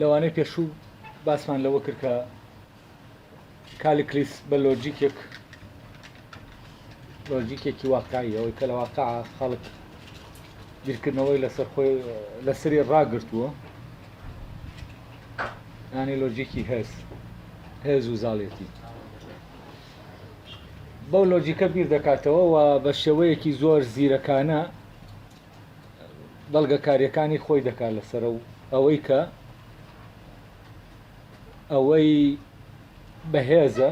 لەوانەی پێشوو باسمان لەوە کرد کە کالیکلیس بە لۆجیکێکی واقعی ئەوەی کە لە واقعە خەڵک بیرکردنەوەی لەسەر خۆی لەسەری ڕاگرتووە، یانی لۆجیکی هێز و زاڵێتی بەو لۆجیکە بیر دەکاتەوە و بە شێوەیەکی زۆر زیرەکانە بەڵگەکاریەکانی خۆی دەکات لەسەر ئەوەی کە ئەوەی بەهێزە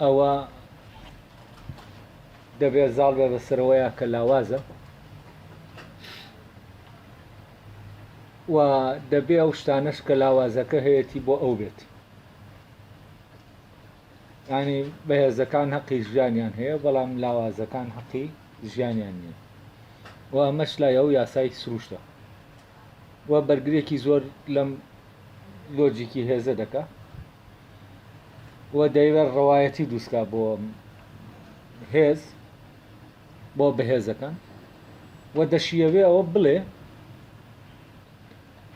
ئەوە دەبێت زاڵ بێ بەسەرەوەیە کە لاوازە و دەبێ ئەو شتانەش کە لاوازەکە هەیەی بۆ ئەو بێت. ینی بەهێزەکان حەقی ژیانیان هەیە بەڵام لاوازەکان حەقی ژیانیان نییە و ئەمەش لای ئەو یاسای سروشتە و بەرگرێکی زۆر لەم لۆجیکی هێزە دەکا و دەیوێت ڕەوایەتی دروستکە بۆ هێز بۆ بەهێزەکان و دەشیەوێ ئەوە بڵێ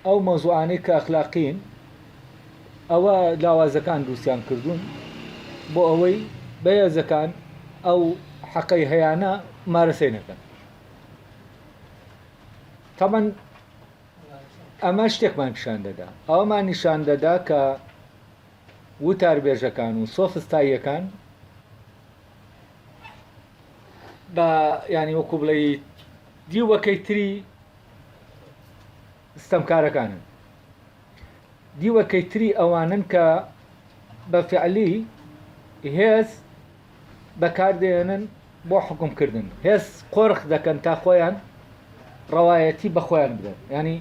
ئەو مەوزوعانەی کە ئەخلاقین ئەوە لاوازەکان دروستیان کردوون بۆ ئەوەی بەهێزەکان ئەو حەقەی هەیانە مارەسەی نەکەن. تەمەن ئەمە شتێکمان نیشان دەدا، ئەوەمان نیشان دەدا کە وتاربێژەکان و سۆفستاییەکان بە ینی وەکو بڵێ دیوەکەی تری ستەمکارەکانن، دیوەکەی تری ئەوانن کە بە فعلی هێز بەکاردێنن بۆ حکومکردن، هێز قۆرخ دەکەن تا خۆیان ڕەوایەتی بە خۆیان بدەن، ینی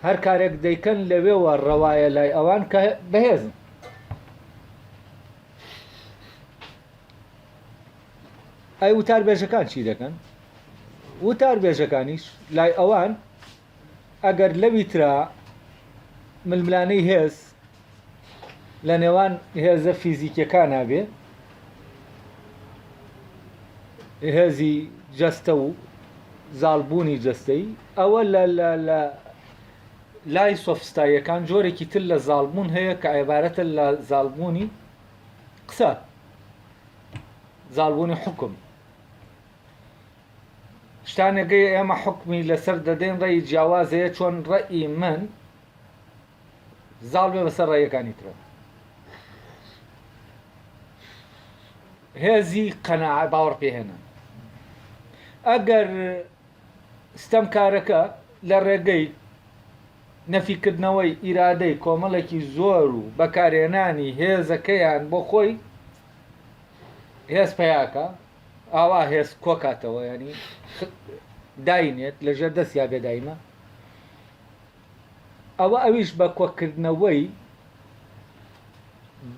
هەر کارێک دەیکەن لەوێوە ڕەوایە لای ئەوان کە بەهێزن. ئەی وتاربێژەکان چی دەکەن؟ وتاربێژەکانیش لای ئەوان ئەگەر لەویترا ململانەی هێز لە نێوان هێزە فیزیکیەکانە بێ، هێزی جەستە و زاڵبوونی جەستەی، ئەوە لە لای سۆفستاییەکان جۆرێکی تر لە زاڵبوون هەیە کە عیبارەتە لە زاڵبوونی قسە، زاڵبوونی حکم. شتانێگەی ئێمە حکمی لەسەر دەدەین ڕێی جیاوازەیە چۆن ڕێی من زاڵ بێ بەسەر ڕێیەکانی ترە. هێزی قەناعەت باوەڕ پێهێنە. ئەگەر ستەمکارەکە لە ڕێگەی نەفیکردنەوەی ئیرادەی کۆمەڵێکی زۆر و بەکارهێنانی هێزەکەیان بۆ خۆی هێز پەیاکە، ئاوا هێز کۆکاتەوە، ینی داینێت لەژێر دەستیا بێدایمە، ئەوە ئەویش بە کۆکردنەوەی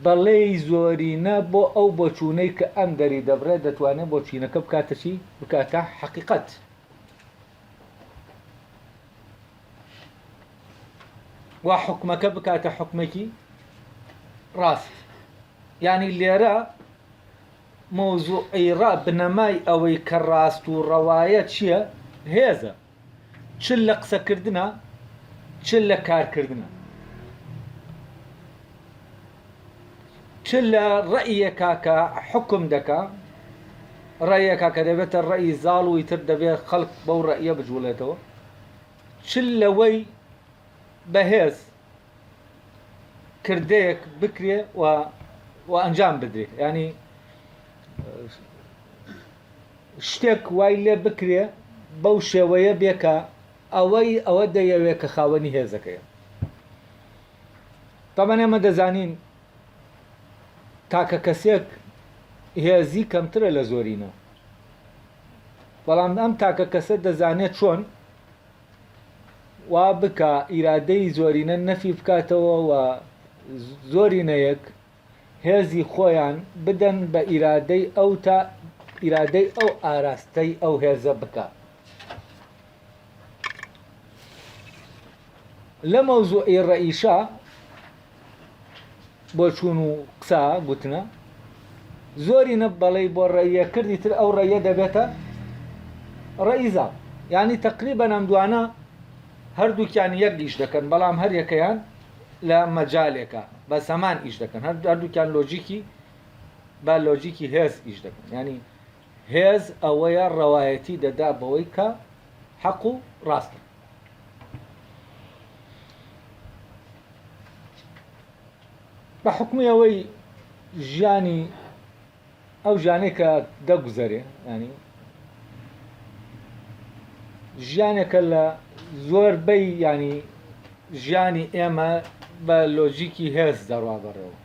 بەڵێی زۆرینە بۆ ئەو بۆچوونەی کە ئەم دەری دەبرێت دەتوانێت بۆچینەکە بکاتە چی؟ بکاتە حەقیقەت. وا حکومەکە بکاتە حکمێکی ڕاست. ینی لێرە مۆزوعی بنەمای ئەوەی کە ڕاست و ڕەوایە چییە؟ هێزە، چل لە قسەکردنە چل لە کارکردنە، چل لە ڕەیەکە کە حکم دەکا، ڕەیەکە کە دەبێتە ڕەئی زاڵ و ئیتر دەبێت خەڵک بەو ڕەیە بجوڵێتەوە، چل لەوەی بەهێز کردەیەک بکرێ و ئەنجام بدرێ، ینی شتێک وای لێ بکرێ بەو شێوەیە بێکە ئەوە دەیەوێت کە خاوەنی هێزەکەیە. تەمەن ئێمە دەزانین تاکە کەسێک هێزی کەمترە لە زۆرینە، بەڵام ئەم تاکە کەسە دەزانێت چۆن وا بکە ئیرادەی زۆرینە نەفی بکاتەوە و زۆرینەیەک هێزی خۆیان بدەن بە ئیرادەی ئەو تا ئیرادەی ئەو ئاراستەی ئەو هێزە بکە. لە مەوزوعی ڕەئیشە بۆ چوون و قسە گوتنە زۆرینە بەڵێ بۆ ڕەیەکردی تر ئەو ڕەیە دەبێتە ڕەئی زاڵ، ینی تەقریبەن ئەم دوانە هەردووکیان یەک ئیش دەکەن بەڵام هەر یەکەیان لە مەجالێکە بەس هەمان ئیش دەکەن هەردووکیان لۆجیکی با لۆجیکی هێز ئیش دەکەن ینی هێز ئەوەیە ڕەوایەتی دەدا بەوەی کە حەق و ڕاستە. بە حکمی ئەوەی ژیانی ئەو ژیانەی کە دەگوزەرێ ینی ژیانێکە لە زۆربەی ینی ژیانی ئێمە بە لۆجیکی هێز دەڕوا بەڕێوە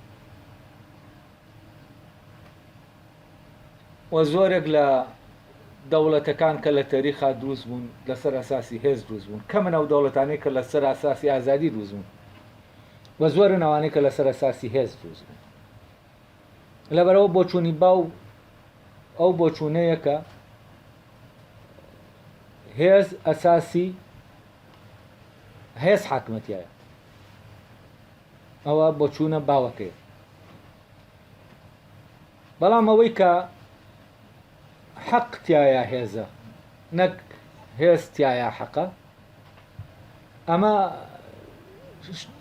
و زۆرێک لە دەوڵەتەکان کە لە تاریخا دروست بوون لەسەر ئەساسی هێز دروست بوون کە من ئەو دەوڵەتانەی کە لەسەر ئاساسی ئازادی دروست بوون و زۆرن ئەوانەی کە لەسەر ئەساسی هێز دروست بوون لەبەرەوە بۆچوونی باو ئەو بۆچوونەیە کە هێز ئەساسی هێز حاکمەتیایە ئەوە بۆچوونە باوەکەیە بەڵام ئەوەی کە حەق تایە هێزە نەک هێز تایە حەقە ئەمە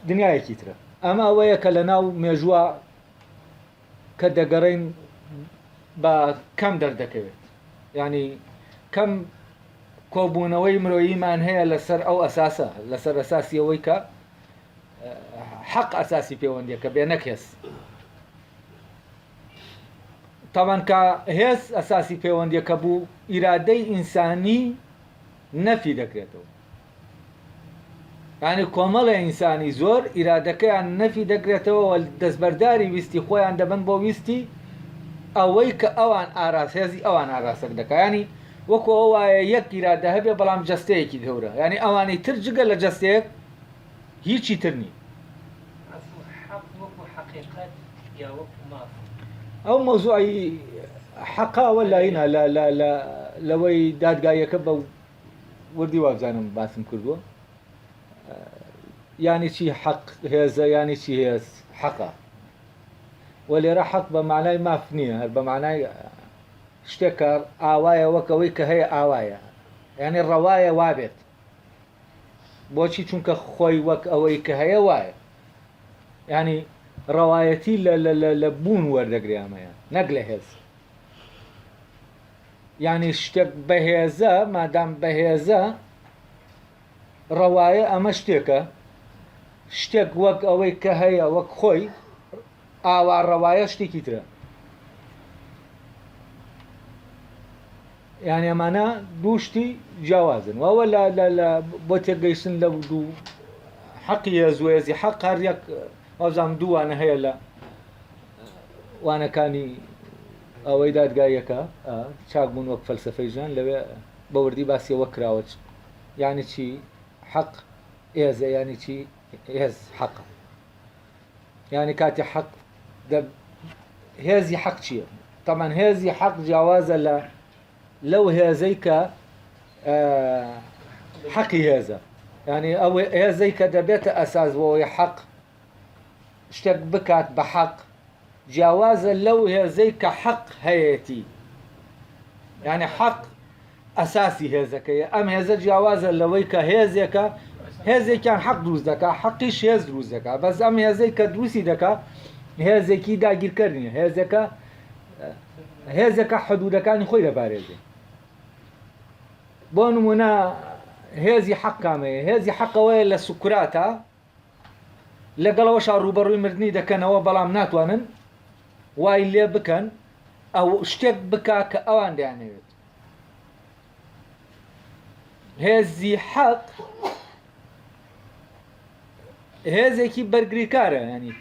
دنیایەکی ترە ئەمە ئەوەیە کە لە ناو مێژووە کە دەگەڕین بە کەم دەردەکەوێت ینی کەم کۆبوونەوەی مرۆییمان هەیە لەسەر ئەو ئەساسە لەسەر ئەساسی ئەوەی کە حەق ئەساسی پەیوەندیەکە بێ نەک هێز تاوان کە هێز ئەساسی پەیوەندیەکە بوو ئیرادەی ئینسانی نەفی دەکرێتەوە ینی کۆمەڵە ئینسانی زۆر ئیرادەکەیان نەفی دەکرێتەوە دەستبەرداری ویستی خۆیان دەبن بۆ ویستی ئەوەی کە ئەوان ئاراهێزی ئەوان ئاراسەک دەکە ینی وەکو ئەو وایە یەک ئیرادە هەبێ بەڵام جەستەیەکی گەورە ینی ئەوانی تر جگە لە جەستەیەک هیچی تر نی ئەو مۆزوعی حەقاوە لایینە لەوەی دادگایەکە بە وردی وابزانم باسم کردووە یانی چی حەق هێزە یانی چی هێز حەقە و لێرە حەق بە معنای ماف نییە هەر بە معنای شتێکە ئاوایە وەکەوەی کە هەیە ئاوایە یعنی ڕەوایە وابێت بۆچی چونکە خۆی وەک ئەوەی کە هەیە وایە ینی ڕەوایەتی لە بوون وەردەگریامەیە نەک لە هێز ینی شتێک بەهێزە مادام بەهێزە ڕەوایە ئەمە شتێکە شتێک وەک ئەوەی کە هەیە وەک خۆی ئاوا ڕەوایە شتێکی ترە یعنی ئەمانە دووشتی جیاوازن وەوە بۆ تێگەیشتن لە دوو حەقی هێزوێزی حەق هەر یەک ئەوزام دووانە هەیە لە وانەکانی ئەوەی دادگایەکە چاکبوون وەک فەلسەفەی ژیان لەوێ بە وردی باسیەوە کراوە یعنی چی حەق هێزە یعنی چی هێز حەقە یعنی کاتی حەق هێزی حەق چییە تەمان هێزی حەق جیاوازە لەو هێزەی کە حەقی هێزە ینی ئەو هێزەی کە دەبێتە ئەساس بۆەوەی حەق شتێک بکات بە حەق جیاوازە لەو هێزەی کە حەق هەیەتی یعنی حەق ئەساسی هێزەکەیە ئەم هێزە جیاوازە لەوەی کە هێزێکە هێزێکیان حەق دروست دەکا حەقیش هێز دروست دەکا بەس ئەم هێزەی کە دروستی دەکا هێزێکی داگیرکردنی هێزەکە حدودەکانی خۆی دەپارێزێ بۆ نمونە هێزی حەق کامەیە هێزی حەقەوەیە لە سوکراتە لەگەڵەوەشا ڕوبەڕووی مردنی دەکەنەوە بەڵام ناتوانن وای لێ بکەن ئەو شتێک بکا کە ئەوان دەیانەوێت هێزی حەق هێزێکی بەرگریکارە ینی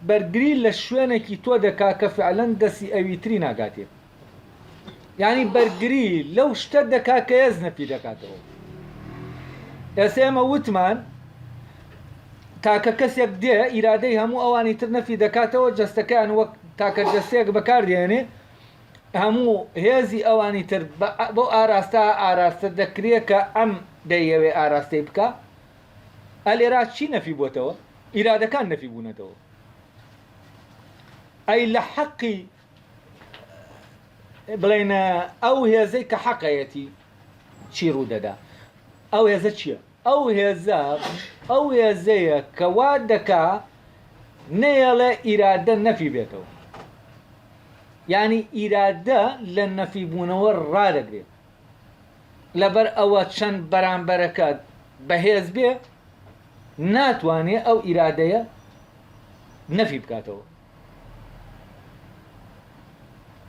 بەرگری لە شوێنێکی تۆ دەکا کە فعلەن دەستی ئەویتری ناگاتێ یعنی بەرگری لەو شتە دەکا کە هێز نەفی دەکاتەوە ئێستا ئێمە وتمان تاکە کەسێک دێ ئیرادەی هەموو ئەوانی تر نەفی دەکاتەوە جەستەکەیان وەک تاکە جەستەیەک بەکاردێنێ هەموو هێزی ئەوانی تر بۆ ئاراستە دەکرێت کە ئەم دەیەوێ ئاراستەی بکە ئەلێرا چی نەفی بووتەوە ئیرادەکان نەفی بوونەتەوە ئەی لە حەقی بڵێنە ئەو هێزەی کە حەقەیەتی چی ڕوو دەدا ئەو هێزە چییە ئەو هێزەیە کە وا دەکا نەیەڵێ ئیرادە نەفی بێتەوە، یعنی ئیرادە لە نەفی بوونەوە ڕادەگرێت، لەبەر ئەوە چەند بەرامبەرەکە بەهێز بێ ناتوانێت ئەو ئیرادەیە نەفی بکاتەوە.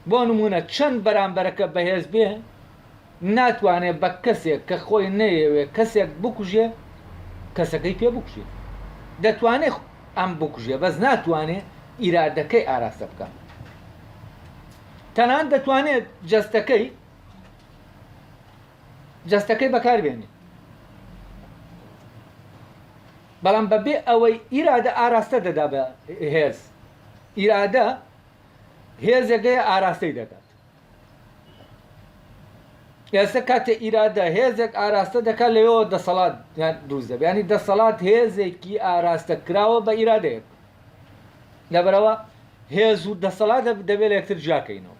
بۆ نمونە چەند بەرامبەرەکە بەهێز بێ ناتوانێت بە کەسێک کە خۆی نەیەوێ کەسێک بکوژێ کەسەکەی پێ بکوژێ، دەتوانێت ئەم بکوژێ بەس ناتوانێت ئیرادەکەی ئاراستە بکات. تەنانەت دەتوانێت جەستەکەی بەکاربێنێت، بەڵام بەبێ ئەوەی ئیرادە ئاراستە دەدا بە هێز، ئیرادە هێزەکەی ئاراستەی دەکات. ئێستا کاتێ ئیرادە هێزێک ئاراستە دەکات لەوێەوە دەسەڵات دروست دەبێت، ینی دەسەڵات هێزێکی ئاراستە کراوە بە ئیرادەیەک، لەبەرەوە هێز و دەسەڵات دەبێت لە یەکتر جاکەینەوە.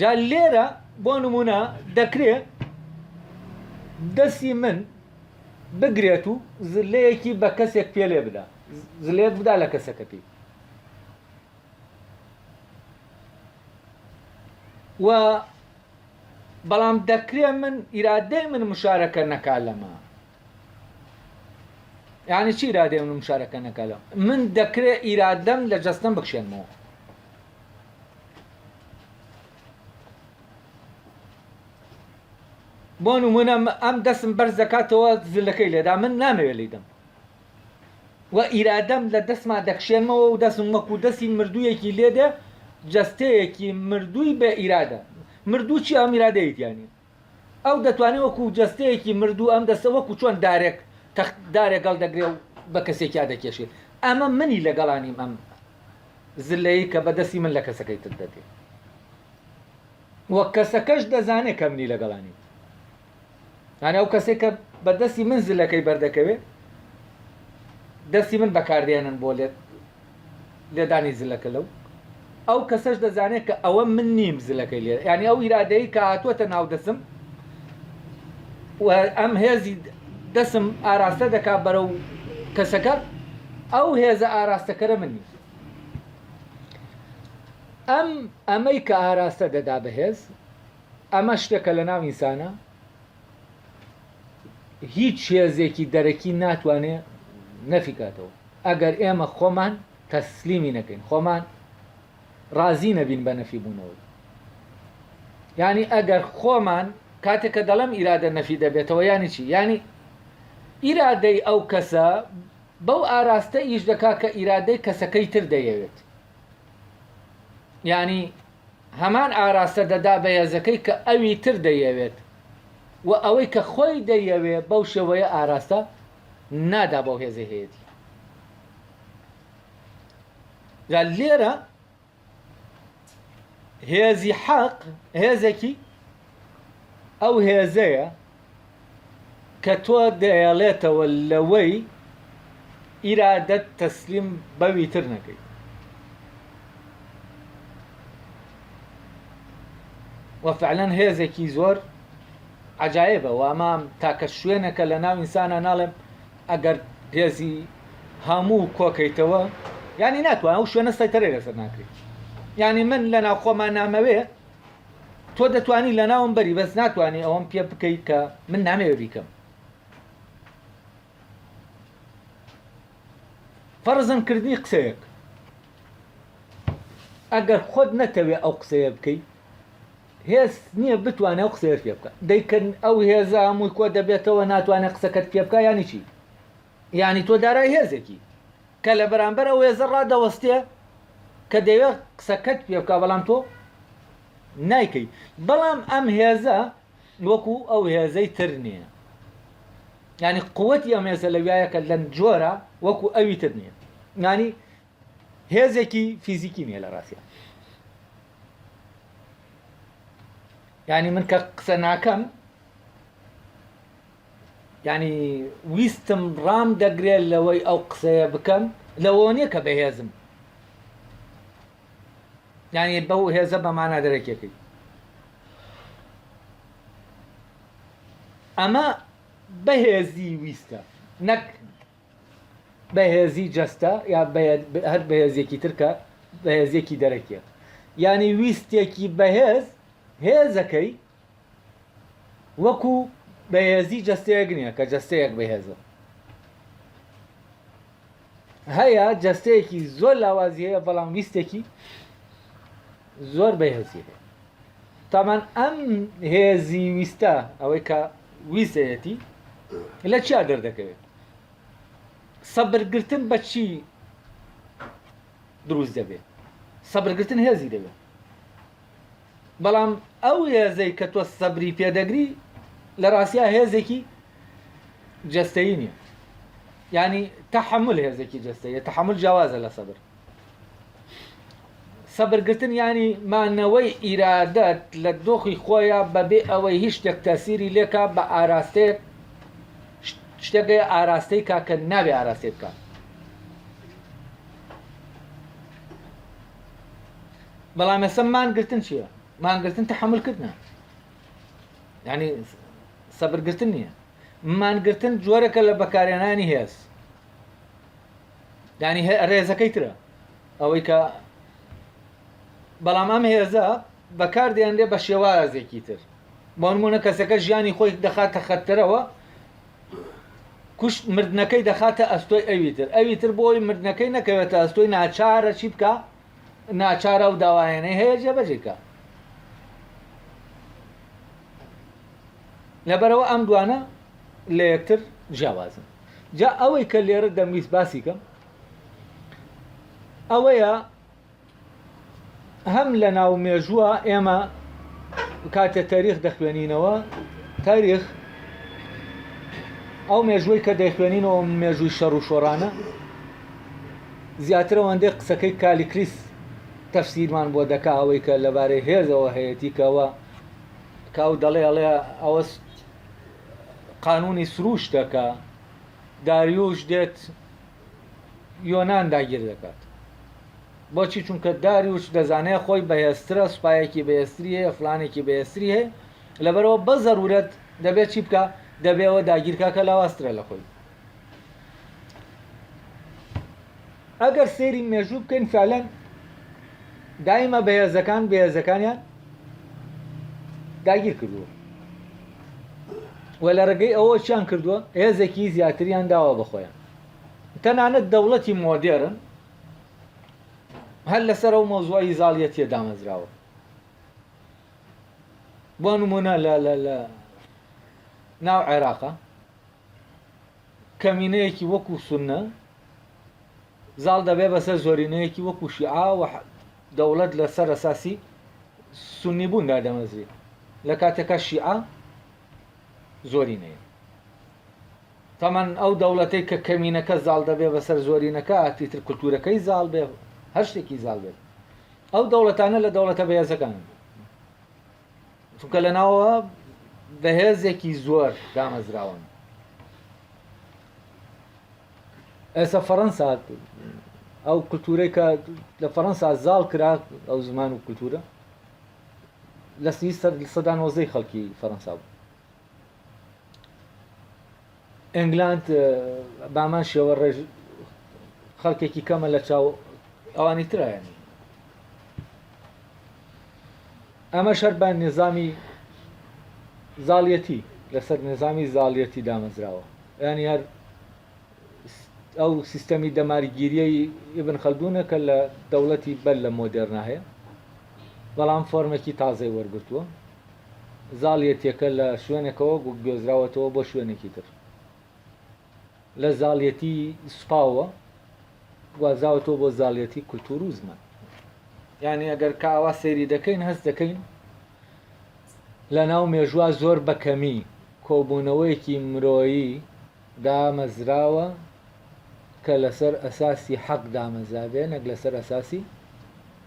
جا لێرە بۆ نمونە دەکرێت دەستی من بگرێت و زلەیەکی بە کەسێک پێ لێ بدا، زلەیەک بدا لە کەسەکە پێی، و بەڵام دەکرێت من ئیرادەی من مشارەکە نەکا لەمە. یعنی چی ئیرادەی من مشارەکە نەکا لەمە؟ من دەکرێت ئیرادەم لە جەستەم بکشێنمەوە. بۆ نمونە ئەم دەستم بەرز دەکاتەوە زلەکەی لێدا، من نامەوێت لێدەم و ئیرادەم لە دەستما دەکشێنمەوە و دەستم وەکو دەستی مردوویەکی لێدێ، جەستەیەکی مردووی بە ئیرادە. مردوو چی؟ ئەم ئیرادەیەتیانی ئەو دەتوانێت وەکو جەستەیەکی مردوو ئەم دەستە وەکو چۆن دارێک هەڵدەگرێ و بە کەسێکیا دەکێشێت. ئەمە منی لەگەڵانیم ئەم زلەیە کە بەدەستی من لە کەسەکەی تر دەدێت، وەک کەسەکەش دەزانێت کە منی لەگەڵانی، یعنی ئەو کەسێک کە بەدەستی من زلەکەی بەردەکەوێت دەستی من بەکاردێنن بۆ لێدانی زلەکە لەو، ئەو کەسەش دەزانێت کە ئەوە من نیم زلەکەی لێ، یعنی ئەو ئیرادەیە کە هاتووەتە ناو دەسم و ئەم هێزی دەسم ئاراستە دەکات بەرەو کەسەکە، ئەو هێزە ئاراستەکەرە من نیم. ئەمەی کە ئاراستە دەدا بەهێز، ئەمە شتێکە لە ناو ئینسانە هیچ هێزێکی دەرەکی ناتوانێت نەفیکاتەوە ئەگەر ئێمە خۆمان تەسلیمی نەکەین، خۆمان ڕازی نەبین بە نەفی بوونەوەی. یعنی ئەگەر خۆمان کاتێک کە دەڵێم ئیرادە نەفی دەبێتەوە یانی چی؟ یعنی ئیرادەی ئەو کەسە بەو ئاراستە ئیش دەکا کە ئیرادەی کەسەکەی تر دەیەوێت، یعنی هەمان ئاراستە دەدا بە هێزەکەی کە ئەوی تر دەیەوێت و ئەوەی کە خۆی دەیەوێت بەو شێوەیە ئاراستە نادا بەو هێزە هەیەتی. جا لێرە هێزی حەق هێزێکی ئەو هێزەیە کە تۆ دەیەڵێتەوە لەوەی ئیرادەت تەسلیم بەوی تر نەکەی. وفعلا هێزێکی زۆر عجایبە و ئەمە تاکە شوێنەکە لە ناو ئینسانە ناڵێم ئەگەر هێزی هەموو کۆکەیتەوە یعنی ناتوانێت ئەو شوێنە سەیتەرەی لەسەر ناکرێت. یعنی من لە ناو خۆمان نامەوێ تۆ دەتوانی لە ناوم بەری بەس ناتوانانی ئەوەم پێ بکەیت کە من نامەوێ بیکەم. فەرزن کردنی قسەیەک ئەگەر خۆت نەتەوێ ئەو قسەیە بکەیت هێز نییە بتوانێت ئەو قسەیە پێ بکە، دەیکرد ئەو هێزە هەمووی کۆ دەبێتەوە ناتوانێت قسەکەت پێ بکە یانی چی؟ یعنی تۆ دارای هێزێکی کە لە بەرامبەر ئەو هێزە ڕادەوەستێ کە دەیوێت قسەکەت پێ بکە بەڵام تۆ نایکەی. بەڵام ئەم هێزە وەکو ئەو هێزەی تر نییە، یعنی قووەتی ئەم هێزە لەوایە کە لەم جۆرە وەکو ئەوی تر نییە، یعنی هێزێکی فیزیکی نییە لە ڕاستیە. یعنی من کە قسە ناکەم یعنی ویستم ڕام دەگرێت لەوەی ئەو قسەیە بکەم لەوە نییە کە بەهێزم، یعنی بەو هێزە بەمانە دەرەکێکی. ئەمە بەهێزی ویستە نەک بەهێزی جەستە یا هەر بەهێزیەکی ترکە بەهێزیەکی دەرەکیە یعنی ویستێکی بەهێز هێزەکەی وەکو بەهێزی جەستەیەک نییە کە جەستەیەک بەهێزە هەیە جەستەیەکی زۆر لاوازی هەیە بەڵام ویستێکی زۆر بەهێزی هەیە تامان ئەم هێزی ویستە ئەوەی کە ویستەتی لە چیا دەردەکەوێت سەبرگرتن بە چی دروست دەبێت سەبرگرتن هێزی دەبێت بەڵام ئەو هێزەی کە تۆ سەبری پێدەگری لە ڕاستیە هێزێکی جەستەیی نییە یعنی تەحمل هێزێکی جەستەیە تەحمل جیاوازە لە سەبر سەبرگرتن یعنی مانەوەی ئیرادەت لە دۆخی خۆیە بەبێ ئەوەی هیچ شتێک تەسیری لێکە بە ئاراستەیەک شتێکە ئاراستەی کاکە نابێ ئاراستێ بکە بەڵام ئێستا مانگرتن چییە؟ مانگرتن تەحملکردنە یعنی سەبرگرتن نییە مانگرتن جۆرەکە لە بەکارهێنانی هێز یعنی ڕێزەکەی ترە ئەوەی کە بەڵام ئەم هێزە بەکاردێنرێ بە شێوازێکی تر بۆ نمونە کەسەکە ژیانی خۆی دەخاتە خەتەرەوە کوشت مردنەکەی دەخاتە ئەستۆی ئەوی تر ئەوی تر بۆی مردنەکەی نەکەوێتە ئەستۆی ناچارە چی بکە ناچارە و داوایانەی هەیە جێبەجێکە لەبەرەوە ئەم دوانە لە یەکتر جیاوازن جا ئەوەی کە لێرە دەمویست باسی کەم ئەوەیە هەم لە ناو مێژووە ئێمە کاتێ تاریخ دەخوێنینەوە تاریخ ئەو مێژووی کە دەیخوێنینەوە مێژووی شەڕ و شۆڕانە زیاتر ئەوەندەی قسەکەی کالیکریس تەفسیرمان بۆ دەکا ئەوەی کە لەبارەی هێزەوە هەیەتی کەەوە کاو دەڵێ ئەڵێ ئەوە قانونی سروشتەکە داریوش دێت یۆنان داگیر دەکات بۆچی چونکە داریوش دەزانێت خۆی بەهێزترە سوپایەکی بەهێزتری هەیە فلانێکی بەهێزتری هەیە لەبەرەوە بە زەرورەت دەبێت چی بکە دەبێەوە داگیرکاکە لاواسترە لە خۆی ئەگەر سێری مێژوو بکەین فعلەن دایمە بەهێزەکانیان داگیر کردووە و لە ڕێگەی ئەوە چیان کردووە هێزێکی زیاتریان داوە بەخۆیان تەنانەت دەوڵەتی مۆدێرن هەر لەسەر ئەو مۆزوعی زاڵیەتیە دامەزراوە بۆ نمونە لە ناو عێراقا کەمینەیەکی وەکو سوننە زاڵ دەبێ بەسەر زۆرینەیەکی وەکو شیعا و دەوڵەت لەسەر ئەساسی سوننی بووندا دەمەزرێت لە کاتێکە شیعا زۆرینەیە تەمان ئەو دەوڵەتەی کە کەمینەکە زاڵ دەبێ بەسەر زۆرینەکە ئاتیتر کولتورەکەی زاڵ بێ هەر شتێکی زاڵ بێت ئەو دەوڵەتانە لە دەوڵەتە بەهێزەکان چونکە لەناوە بەهێزێکی زۆر دامەزراون ئێستا فەڕەنسا ئەو کولتورەی کە لە فەڕەنسا زاڵ کرا ئەو زمان و کولتورە لە سەدا 90 خەڵکی فەڕەنسا بوو ئینگلاند بامان شێوە ڕێژ خەڵکێکی کەمە لە چاو ئەوانی ترایانی ئەمە شەر بە نظامی زاڵیەتی لەسەر نظامی زاڵیەتی دامەزراوە یانی هەر ئەو سیستەمی دەماریگیریەی ئیبن خەلدونە کە لە دەوڵەتی بەر لە مۆدێرنا هەیە بەڵام فۆرمێکی تازەی وەرگرتووە زاڵیەتێکە لە شوێنێکەوە گوێزراوەتەوە بۆ شوێنێکی تر لە زاڵیەتی سوپاوە گوازاوەتەوە بۆ زاڵیەتی کولتور و زمان یعنی ئەگەر کاوا سەیری دەکەین هەست دەکەین لە ناو مێژووە زۆر بەکەمی کۆبوونەوەیەکی مرۆیی دامەزراوە کە لەسەر ئەساسی حەق دامەزابێ نەک لەسەر ئەساسی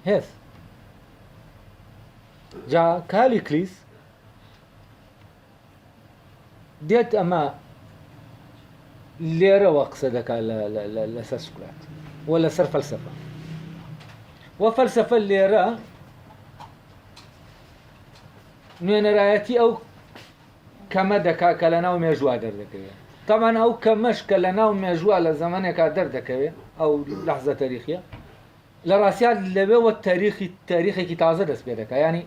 هێز جا کالیکلیس دێت ئەمە لێرەوە قسە دەکات لەسەر سوکرات و لەسەر فەلسەفە و فەلسەفە لێرە نوێنەرایەتی ئەو کەمە دەکا کە لە ناو مێژووا دەردەکەوێت طبعا ئەو کەمەش کە لە ناو مێژووا لە زەمانێکا دەردەکەوێت ئەو لەحزە تاریخیە لە ڕاستیات لەوێوە تاریخێکی تازە دەست پێ دەکات ینی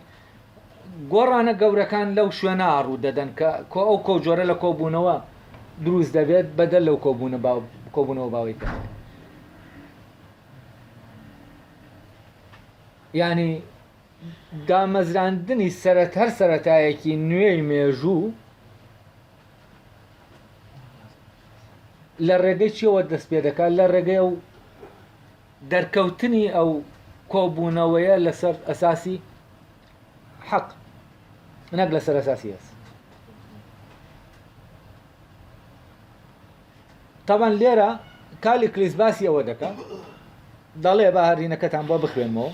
گۆڕانە گەورەکان لەو شوێنە ڕوو دەدەن کە ئەو کۆجۆرە لە کۆبوونەوە دروست دەبێت بەدەل لەو کۆبوونەوە باوەیکە ینی دامەزراندنی هەر سەرەتایەکی نوێی مێژوو لە ڕێگەی چیەوە دەست پێ دەکات لە ڕێگەی ئەو دەرکەوتنی ئەو کۆبوونەوەیە لەسەر ئەساسی حەق نەک لەسەر ئەساسی هەست طبعا لێرە کالیکلیس باسی ئەوە دەکات دەڵێ بە هەرینەکەتان بۆ بخوێنمەوە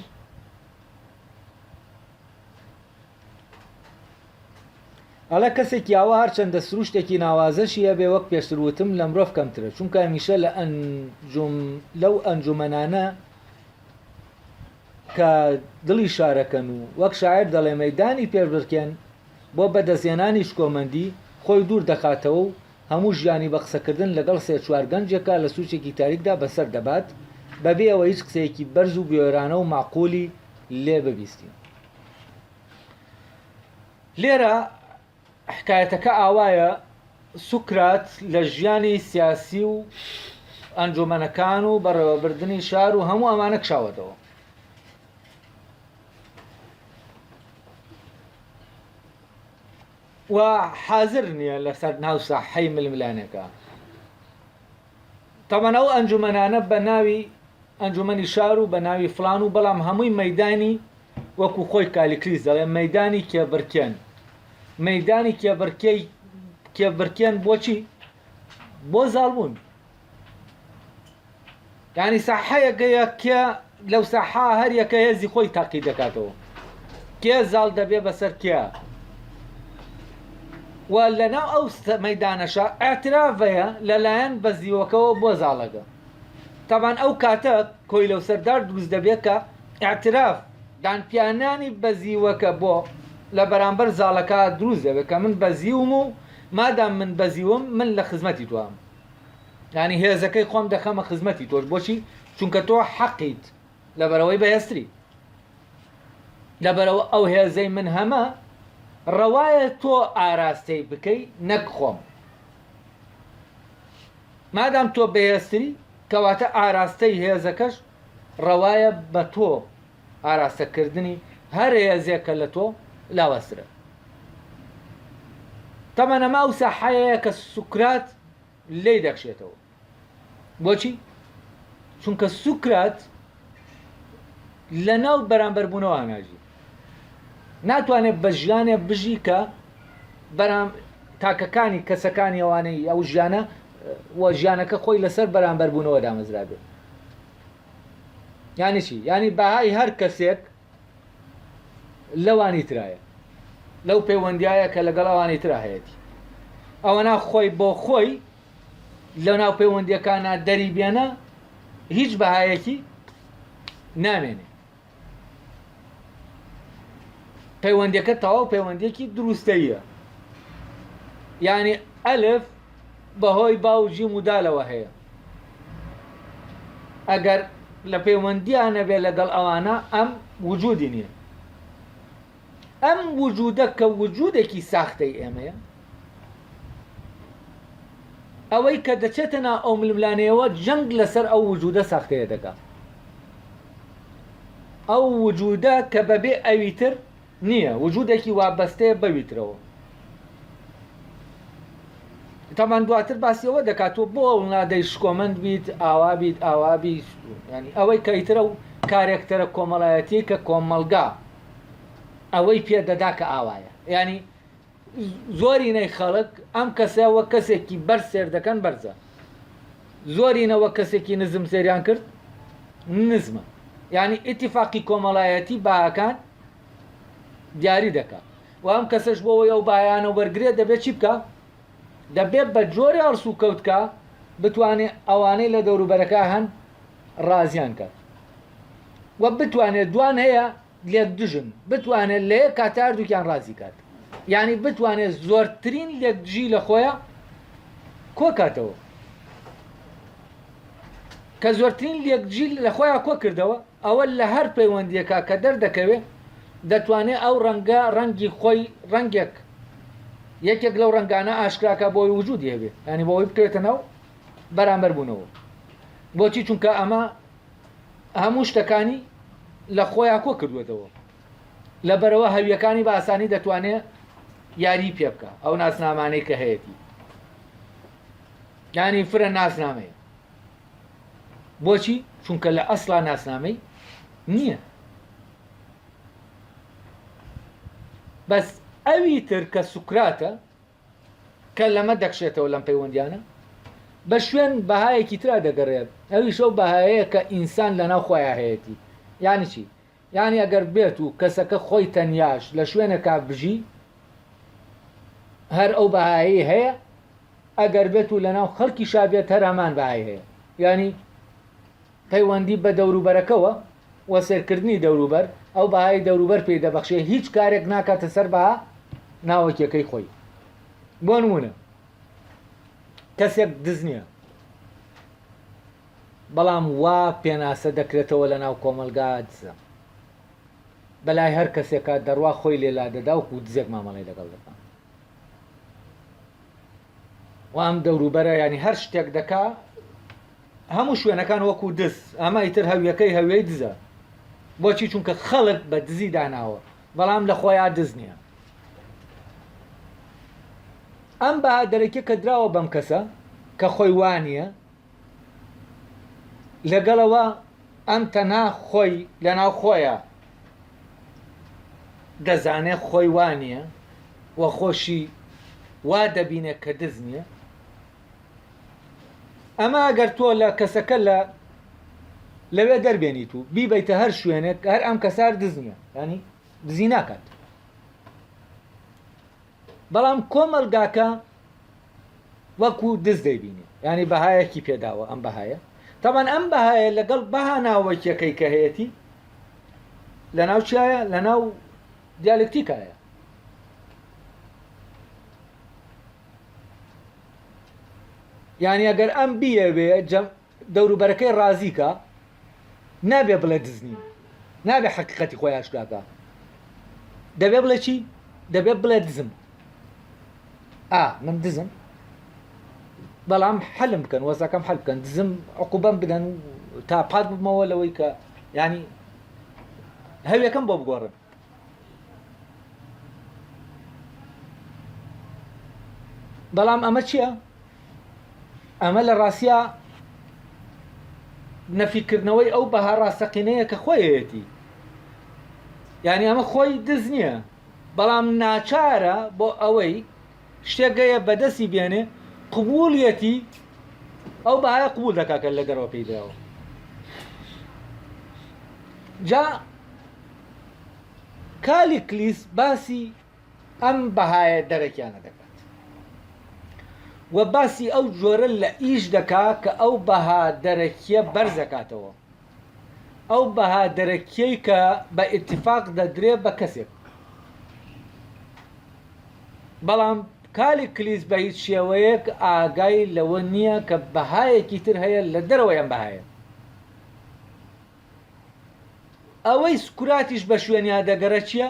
ئەڵە کەسێکی ئاوا هەرچەندە سروشتێکی ناوازەشی هەبێ وەک پێشتر وتم لە مرۆڤ کەمترە چونکە هەمیشە لەو ئەنجومەنانە کە دڵی شارەکەن و وەک شاعر دەڵێ مەیدانی پێبڕکێن بۆ بەدەستێنانی شکۆمەندی خۆی دوور دەخاتەوە و هەموو ژیانی بە قسەکردن لەگەڵ سێ چوار گەنجێکە لە سوچێکی تاریکدا بەسەر دەبات بەبێ ئەوە هیچ قسەیەکی بەرز و بێوێرانە و معقولی لێ ببیستین لێرە حکایەتەکە ئاوایە سوکرات لە ژیانی سیاسی و ئەنجومەنەکان و بەڕێوەبردننی شار و هەموو ئەمانە کشاوەتەوە و حاضر نییە لەسەر ناو ساحەی ململانەکە تەمان ئەو ئەنجومەنانە بە ناوی ئەنجومەنی شار و بە ناوی فلان و بەڵام هەمووی مەیدانی وەکو خۆی کالیکلیس دەڵێ مەیدانی کێبڕکێن مەیدانی کێبڕکێن بۆچی بۆ زاڵبوون ینی ساحەیەکەیە کێ لەو ساحا هەر یەکە هێزی خۆی تاقی دەکاتەوە کێ زاڵ دەبێ بەسەر کێ و لەناو ئەو مەیدانەشە ئاعترافەیە لەلایەن بەزیوەکەەوە بۆ زاڵەکە تەبان ئەو کاتە کۆی لەو سەردار دروست دەبێت کە ئاعتراف دانپیانانی بەزیوەکە بۆ لە بەرامبەر زاڵەکە دروست دەبێت کە من بەزیوم و مادام من بەزیوم من لە خزمەتی توام ینی هێزەکەی خۆم دەخەمە خزمەتی تۆش بۆچی چونکە تۆ حەقیت لەبەرەوەی بەهێستری لەبەرەوە ئەو هێزەی من هەمە ڕەوایە تۆ ئاراستەی بکەی نەک خۆم مادام تۆ بەهێستری کەواتە ئاراستەی هێزەکەش ڕەوایە بە تۆ ئاراستەکردنی هەر هێزێکە لە تۆ لاوەسترە تەمەنەما ئەو ساحەیە کە سوکرات لێی دەکشێتەوە بۆچی؟ چونکە سوکرات لە ناو بەرامبەربوونەوە ناژی ناتوانێت بە ژیانێ بژی کە تاکەکانی کەسەکانی ئەوانەی ئەو ژیانە و ژیانەکە خۆی لەسەر بەرامبەربوونەوە دامەزرا بێت یانی چی؟ ینی بەهای هەر کەسێک لەوانی ترایە لەو پەیوەندیایە کە لەگەڵ ئەوانی ترا هەیەی ئەوەنا خۆی بۆ خۆی لە ناو پەیوەندیەکانە دەری بێنە هیچ بەهایەکی نامێنێ پەیوەندیەکە تەواو پەیوەندیەکی دروستەیە ینی ئەلف بەهۆی باوجی مودالەوە هەیە ئەگەر لە پەیوەندیانە بێ لەگەڵ ئەوانە ئەم وجودی نییە ئەم وجودە کە وجودێکی ساختەی ئێمەیە ئەوەی کە دەچێتە ناو ئەو ململانەیەوە جەنگ لەسەر ئەو وجودە ساختەیە دەکات ئەو وجودە کە بەبێ ئەویتر نییە وجودێکی وابەستەیە بەویترەوە تامان دواتر باسیەوە دەکاتەوە بۆ وڵادەی شکۆمەند بیت ئاوا بیت ئاوابی ینی ئەوەی کەیترە و کارێکتەرە کۆمەڵایەتی کە کۆمەلگا ئەوەی پێدەدا کە ئاوایە ینی زۆرینەی خەڵک ئەم کەسەوە کەسێکی بەر سێر دەکەن بەرزە زۆرینەوە کەسێکی نزم سێریان کرد نزمە ینی ئیتیفاقی کۆمەڵایەتی باکان دیاری دەکات و ئەم کەسەش بۆەوەی ئەو بایانە وەرگێت دەبێت چی بکە دەبێت بە جۆری ئەرسو کەوتکە بتوانێت ئەوانەی لە دەوروبەرەکە هەن ڕازیان کات و بتوانێت دوان هەیە لێک دژن بتوانێت لێ کاتار دووکیان ڕازی کات یعنی بتوانێت زۆرترین لێکدژی لە خۆیان کۆکاتەوە کە زۆرترین لێکدژی لە خۆیان کۆ کردەوە ئەوە لە هەر پەیوەندیەکە کە دەردەکەوێت دەتوانێت ئەو ڕەنگە ڕەنگی خۆی ڕەنگێک یەکێک لەو ڕەنگانە ئاشکراکە بۆی وجودی هەبێت ینی بۆەوەی بکرێتە ناو بەرامبەر بوونەوە بۆچی چونکە ئەمە هەموو شتەکانی لە خۆیان کۆ کردوێتەوە لەبەرەوە هەویەکانی بە ئاسانی دەتوانێت یاری پێ بکە ئەو ناسنامانەی کە هەیەی ینی فرە ناسنامەیە بۆچی چونکە لە ئەسڵا ناسنامەی نییە بەس ئەوی تر کە سوکراتە کە لەمە دەخشێتەوە لەم پەیوەندیانە بە شوێن بەهایەکی ترا دەگەڕێت ئەوی شەو بەهایەیە کە ئینسان لەناو خۆیان هەیەی یانی چی یعنی ئەگەر بێت و کەسەکە خۆی تەنیاش لە شوێنێکا بژی هەر ئەو بەهایی هەیە ئەگەر بێت و لەناو خەڵکی شابێت هەر هەمان بەهای هەیە ینی پەیوەندی بە دەوروبەرەکەوە وە سێرکردنی دەوروبەر ئەو بەهای دەوروبەر پێی دەبەخشێ هیچ کارێک ناکاتە سەر بەها ناوەکیەکەی خۆی بۆ نمونە کەسێک دز نییە بەڵام وا پێناسە دەکرێتەوە لە ناو کۆمەلگا دزە بەلای هەر کەسێکە دەڕوا خۆی لێلا دەدا و دزێک مامەڵی لەگەڵ دەکات و ئەم دەوروبەرە ینی هەر شتێک دەکا هەموو شوێنەکان وەکو دز ئەمە ئیتر هەویەکەی هەویەی دزە بۆچی چونکە خەڵک بە دزی داناوە بەڵام لە خۆیان دز نییە ئەم بەهادەرێکی کە دراوە بەم کەسە کە خۆی وانە لەگەڵەوە ئەم تەنها خۆی لەناو خۆیە دەزانێت خۆی وانە و خۆشی وا دەبینێت کە دز نییە ئەمە ئەگەر تۆ لە کەسەکە لەوێ دەربێنیت و بیبیتە هەر شوێنێک هەر ئەم کەسار دز نییە ینی دزی ناکات بەڵام کۆمەلگاکە وەکو دز دەیبینێ ینی بەهایەکی پێداوە ئەم بەهایە تەمان ئەم بەهایە لەگەڵ بەها ناوەکیەکەی کە هەیەی لە ناو چایە لە ناو دیالکتیکایە یعنی ئەگەر ئەم بیەوێ دەوروبەرەکەی ڕازیکە نابێ بڵێ دزنی نابێ حەقیقەتی خۆی ئاشکراکە دەبێ بڵێ چی دەبێ بڵێ دزم من دزم بەڵام حەلم بکەن وەزەکەم حەل بکەن دزم عقوبەم بدەن تا پات بمەوە لەوەی کە ینی هەویەکەم بۆ بگۆڕن بەڵام ئەمە چییە ئەمە لە ڕاستیە نەفیکردنەوەی ئەو بەها ڕاستەقینەیە کە خۆیەتی یعنی ئەمە خۆی دز نییە بەڵام ناچارە بۆ ئەوەی شتێکگەیە بەدەستی بێنێ قبوڵیەتی ئەو بەهایە قبول دەکاکە لە دەرەوە پێیدراوە جا کالیکلیس باسی ئەم بەهایە دەرەکیانە دەکات و باسی ئەو جۆرە لە ئیش دەکا کە ئەو بەها دەرەکیە بەرزەکاتەوە ئەو بەها دەرەکیەی کە بە ئیتیفاق دەدرێ بە کەسێک بەڵام کالیکلیس بە هیچ شێوەیەک ئاگای لەوە نییە کە بەهایەکی تر هەیە لە دەرەوەیان بەهایە ئەوەی سکوراتیش بە شوێنیا دەگەرە چییە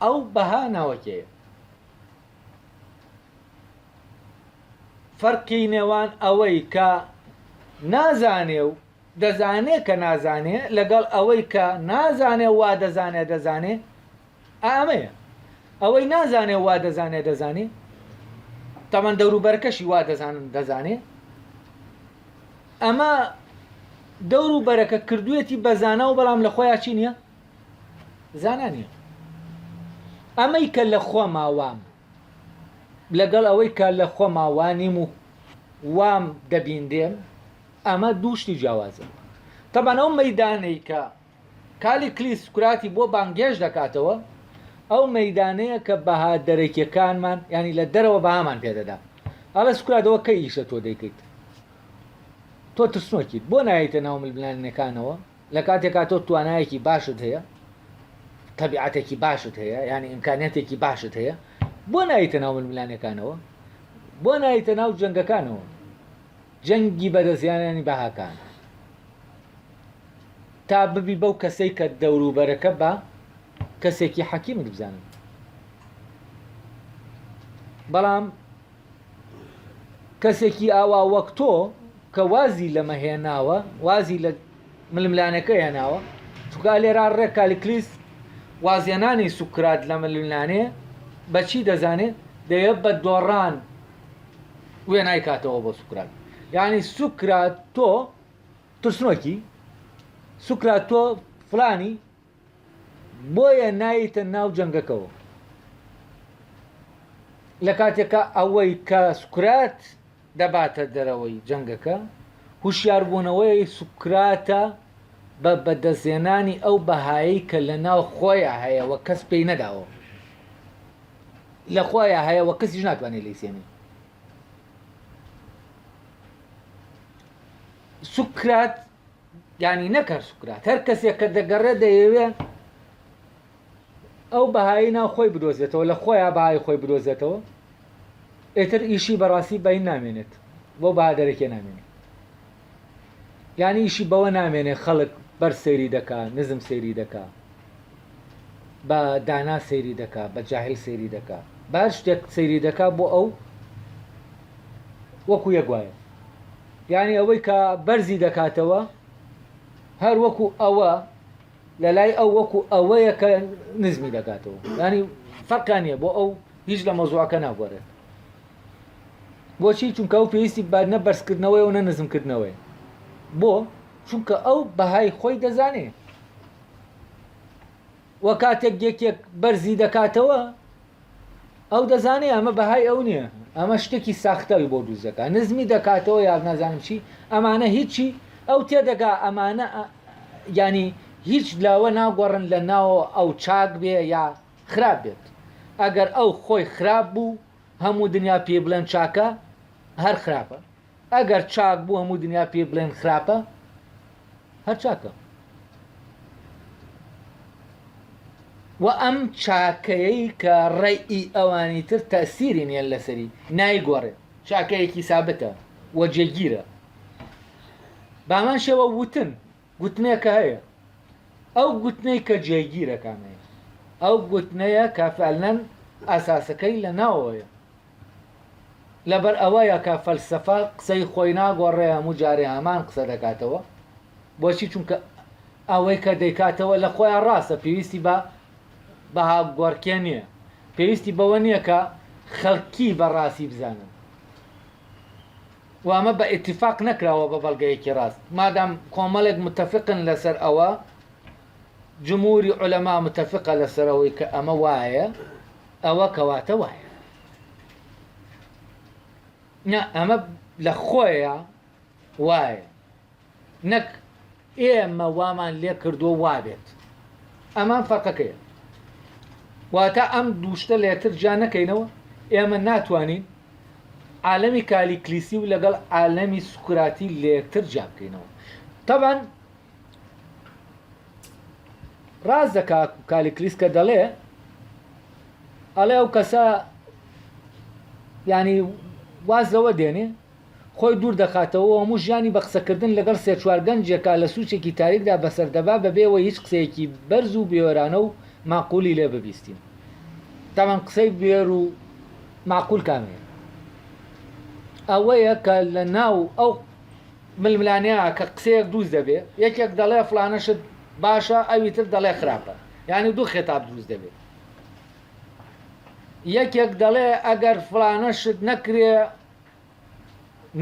ئەو بەها ناوەکەیە فەرقی نێوان ئەوەی کە نازانێ و دەزانێ کە نازانێ لەگەڵ ئەوەی کە نازانێ وا دەزانێ دەزانێ ئەمەیە ئەوەی نازانێ وا دەزانێ دەزانێ تەمان دەوروبەرەکەشی وا دەزانێ ئەمە دەوروبەرەکە کردوێتی بەزانە و بەڵام لە خۆیان چی نییە زانە نییە ئەمەی کە لە خۆ ماوام لەگەڵ ئەوەی کە لە خۆ ماوانیم و وام دەبیندێم ئەمە دووشتی جیاوازە تەمان ئەو مەیدانەی کە کالیکلیس کوراتی بۆ بانگێژ دەکاتەوە ئەو مەیدانەیە کە بەها دەرەکیەکانمان ینی لە دەرەوە بەهامان پێدەدا ئەڵە سکراتەوە کەی ئیشە تۆ دەیکەیت تۆ ترسنۆکیت بۆ نایەتە ناو ململانەکانەوە لە کاتێکا تۆ توانایەکی باشت هەیە تەبیعەتێکی باشت هەیە ینی ئیمکانێتێکی باشت هەیە بۆ نایتە ناو ململانەکانەوە، بۆ نایتە ناو جەنگەکانەوە، جەنگی بەدەستیانانی بەهاکان، تا ببی بەو کەسەی کە دەوروبەرەکە بە کەسێکی حەکیمت بزانن. بەڵام کەسێکی ئاوا وەک تۆ کە وازی لەمە هێناوە، وازی لە ململانەکە هێناوە، چونکە لێرا ڕێک کالیکلیس وازیێنانی سوکرات لە ململانێ بەچی دەزانێت؟ دەیە بە دۆڕان وێ نایکاتەوە بۆ سوکرات. یعنی سوکرات تۆ ترسنۆکی، سوکرات تۆ فلانی، بۆیە نایتە ناو جەنگەکەەوە. لە کاتێکە ئەوەی کە سوکرات دەباتە دەرەوەی جەنگەکە، هوشیاربوونەوەی سوکراتە بە بەدەستێنانی ئەو بەهایی کە لە ناو خۆیە هەیەوە کەس پێی نەداوە، لە خۆیە هەیەوە کەسیش ناتوانێت لەیسێنێ. سوکرات یعنی نەکەر سوکرات، هەر کەسێک کە دەگەڕێ دەیەوێ ئەو بەهایی ناو خۆی بدۆزێتەوە، لە خۆیان بەهای خۆی بدۆزێتەوە، ئێتر ئیشی بەڕاستی بەین نامێنێت، بۆ بەهادەرێکێ نامێنێت. یعنی ئیشی بەوە نامێنێت خەڵک بەر سەیری دەکا، نزم سەیری دەکا، بە دانا سەیری دەکا، بە جاهل سەیری دەکا، بە شتێک سەیری دەکا بۆ ئەو وەکو یەکوایە. یعنی ئەوەی کە بەرزی دەکاتەوە هەر وەکو ئەوە لە لای ئەو وەکو ئەوەیە کە نزمی دەکاتەوە. ینی فەرقان نییە، بۆ ئەو هیچ لە مەوزوعەکە ناگۆڕێت. بۆچی؟ چونکە ئەو پێویستی بە نە بەرزکردنەوەی و نە نزمکردنەوەی. بۆ؟ چونکە ئەو بەهای خۆی دەزانێت. وە کاتێک یەکێک بەرزی دەکاتەوە ئەو دەزانێت ئەمە بەهای ئەو نییە، ئەمە شتێکی ساختەوی بۆ دروستەکە، نزمی دەکاتەوە یاک نازانم چی، ئەمانە هیچی ئەو تێدەگا، ئەمانە ینی هیچ لاوە ناگۆڕن لە ناو ئەو چاک بێ یا خراپ بێت. ئەگەر ئەو خۆی خراپ بوو هەموو دنیا پێ بڵێن چاکە، هەر خراپە. ئەگەر چاک بوو هەموو دنیا پێ بڵێن خراپە، هەر چاکە. و ئەم چاکەیەی کە ڕێئی ئەوانی تر تەسیری نیە لەسەری، نایگۆڕێت، چاکەیەکی سابتە وە جێگیرە. بامان شێوە وتن گوتنێکە هەیە، ئەو گوتنەی کە جێگیرەکانەیە، ئەو گوتنەیە کە فعلەن ئاساسەکەی لە ناوەیە. لەبەر ئەوەیە کە فەلسەفە قسەی خۆی ناگۆڕێ، هەموو جارێ هەمان قسە دەکاتەوە. بۆچی؟ چونکە ئەوەی کە دەیکاتەوە لە خۆیان ڕاستە، پێویستی بە هاگۆڕکێ نییە، پێویستی بەوە نییە کە خەڵکی بەڕاستی بزانن. وامە بە ئیتیفاق نەکراوە بە بەڵگەیەکی ڕاست. مادام کۆمەڵێک متفقن لەسەر ئەوە، جمهوری عولەما متفقە لەسەرەوەی کە ئەمە وایە، ئەوە کەواتە وایە. نە، ئەمە لە خۆیە وایە، نەک ئێمە وامان لێ کردووە وابێت. ئەمان فەرقەکەیە. واتە ئەم دووشتە لێتر جا نەکەینەوە، ئێمە ناتوانین عالەمی کالیکلیسی و لەگەڵ عالەمی سوکراتی لێکتر جا بکەینەوە. طبعا ڕاز دەکا کالیکلیس کە دەڵێ ئەو کەسە ینی واز لەوە دێنێ، خۆی دوور دەخاتەوە، هەموو ژیانی بە قسەکردن لەگەڵ سێ چوار گەنجێکا لە سوچێکی تاریکدا بەسەردەبا بەبێەوە هیچ قسەیەکی بەرز و بێوەرانە و معقولی لێ ببیستین. تاوان قسەی بێر و معقول کامێ ئەوەیە کە لە ناو ئەو ململانەیە کە قسەیەک دروست دەبێ، یەکێک دەڵێ فلانەشت باشە، ئەوی تر دەڵێ خراپە، یعنی دوو خێتاب دروست دەبێت. یەکێک دەڵێ ئەگەر فلانەشت نەکرێ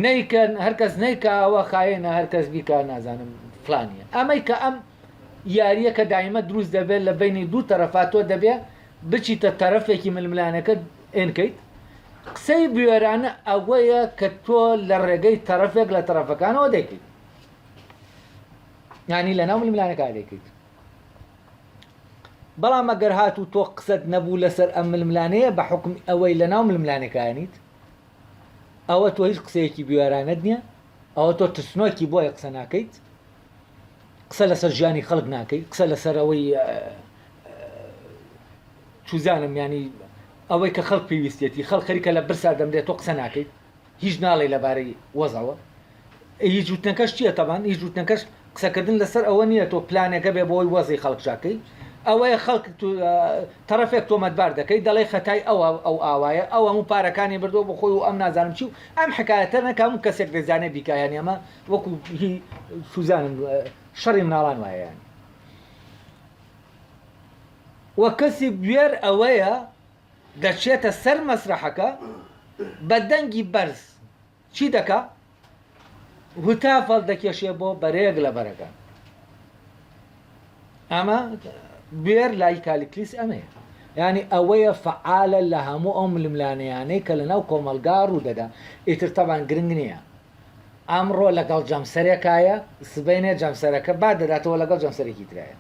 نەیکەن، هەرکەس نەیکە ئەوە خاینە، هەرکەس بیکە نازانم فلانیە. ئەمەی کە ئەم یاریە کە دایمە دروست دەبێت لە بینی دوو تەرەفاتۆ دەبێ بچیتە تەرەفێکی ململانەکە ئێنکەیت. قسەی بوێرانە ئەوەیە کە تۆ لە ڕێگەی تەرەفێک لە تەرەفەکانەوە دەکەیت، یعنی لە ناو ململانەکە دەکەیت. بەڵام ئەگەر هات و تۆ قسەت نەبوو لەسەر ئەم ململانەیە بە حکم ئەوەی لە ناو ململانەکانیت، ئەوە تۆ هیچ قسەیەکی بوێرانت نییە، ئەوە تۆ ترسنۆکی بۆیە قسە ناکەیت، قسە لەسەر ژیانی خەڵک ناکەیت، قسە لەسەر ئەوەی چوزانم ینی ئەوەی کە خەڵک پێویستێتی خەڵک خەریکە لە برسا دەمرێت تۆ قسە ناکەیت هیچ ناڵێ لەبارەی وەزەوە هیچ جوتنەکەش چییە تەبان هیچ جوتنەکەش قسەکردن لەسەر ئەوە نییە تۆ پلانێکە بێ بۆی وەزی خەڵک شاکەی ئەوەیە خەڵک تەرەفێک تۆمەتبار دەکەی دەڵێ خەتای ئەو ئاوایە ئەو هەموو پارەکانی بردۆ بۆ خۆی و ئەم نازانم چی و ئەم حکایەتە نەکە هەموو کەسێک دەزانێت بیکایان ئەمە وەکو هی سوزانم شەڕی مناڵان وایەیان وە کەسی بێر ئەوەیە دەچێتە سەر مەسرەحەکە بە دەنگی بەرز چی دەکا هوتافەڵ دەکێشێ بۆ بەرەیەک لە بەرەکان ئەمە بێر لای کالیکلیس ئەمەیە ینی ئەوەیە فعالە لە هەموو ئەو ململانەیانەی کە لەناو کۆمەلگا ڕوو دەدا ئیتر تەبان گرنگ نییە ئەمڕۆ لەگەڵ جەمسەرێکایە سبەینێ جەمسەرەکە با دەداتەوە لەگەڵ جەمسەرێکی ترایە